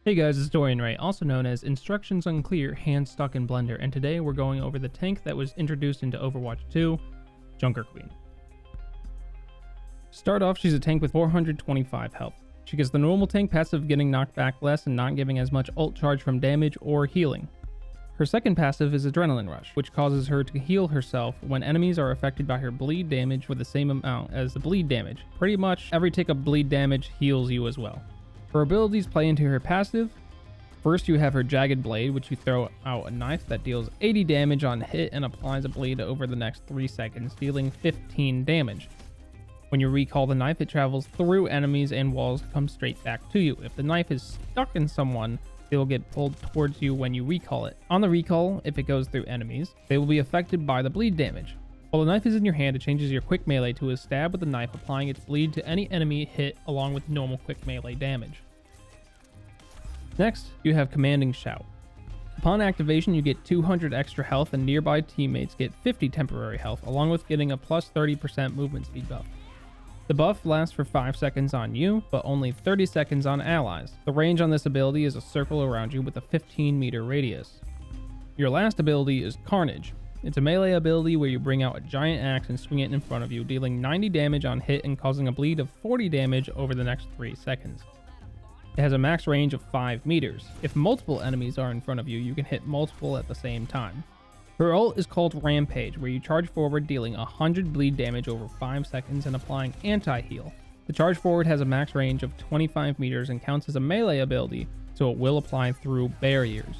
Hey guys, it's Dorian Ray, also known as Instructions Unclear, Hand Stuck in Blender, and today we're going over the tank that was introduced into Overwatch 2, Junker Queen. To start off, she's a tank with 425 health. She gets the normal tank passive, getting knocked back less and not giving as much ult charge from damage or healing. Her second passive is Adrenaline Rush, which causes her to heal herself when enemies are affected by her bleed damage with the same amount as the bleed damage. Pretty much every tick of bleed damage heals you as well. Her abilities play into her passive. First, you have her Jagged Blade, which you throw out a knife that deals 80 damage on hit and applies a bleed over the next 3 seconds, dealing 15 damage. When you recall the knife, it travels through enemies and walls to come straight back to you. If the knife is stuck in someone, it will get pulled towards you when you recall it. On the recall, if it goes through enemies, they will be affected by the bleed damage. While the knife is in your hand, it changes your quick melee to a stab with the knife, applying its bleed to any enemy hit along with normal quick melee damage. Next, you have Commanding Shout. Upon activation, you get 200 extra health and nearby teammates get 50 temporary health, along with getting a plus 30% movement speed buff. The buff lasts for 5 seconds on you, but only 30 seconds on allies. The range on this ability is a circle around you with a 15-meter radius. Your last ability is Carnage. It's a melee ability where you bring out a giant axe and swing it in front of you, dealing 90 damage on hit and causing a bleed of 40 damage over the next 3 seconds. It has a max range of 5 meters. If multiple enemies are in front of you, you can hit multiple at the same time. Her ult is called Rampage, where you charge forward, dealing 100 bleed damage over 5 seconds and applying anti-heal. The charge forward has a max range of 25 meters and counts as a melee ability, so it will apply through barriers.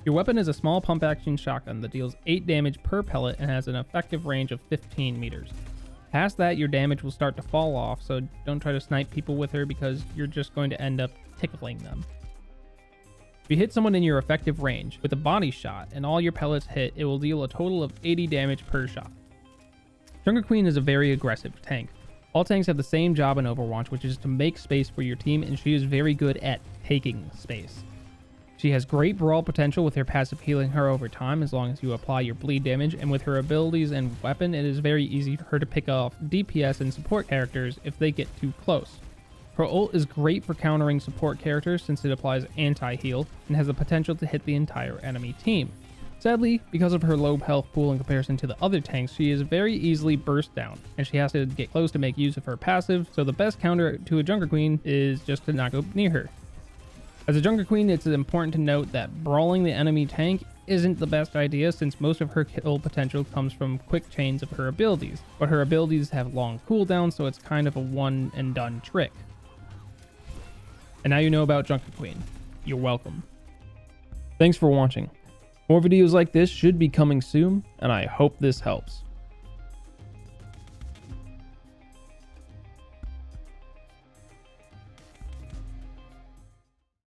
Your weapon is a small pump action shotgun that deals 8 damage per pellet and has an effective range of 15 meters. Past that, your damage will start to fall off, so don't try to snipe people with her because you're just going to end up tickling them. If you hit someone in your effective range with a body shot and all your pellets hit, it will deal a total of 80 damage per shot. Junker Queen is a very aggressive tank. All tanks have the same job in Overwatch, which is to make space for your team, and she is very good at taking space. She has great brawl potential with her passive healing her over time as long as you apply your bleed damage, and with her abilities and weapon, it is very easy for her to pick off DPS and support characters if they get too close. Her ult is great for countering support characters since it applies anti-heal and has the potential to hit the entire enemy team. Sadly, because of her low health pool in comparison to the other tanks, she is very easily burst down, and she has to get close to make use of her passive, so the best counter to a Junker Queen is just to not go near her. As a Junker Queen, it's important to note that brawling the enemy tank isn't the best idea since most of her kill potential comes from quick chains of her abilities, but her abilities have long cooldowns, so it's kind of a one and done trick. And now you know about Junker Queen. You're welcome. Thanks for watching. More videos like this should be coming soon, and I hope this helps.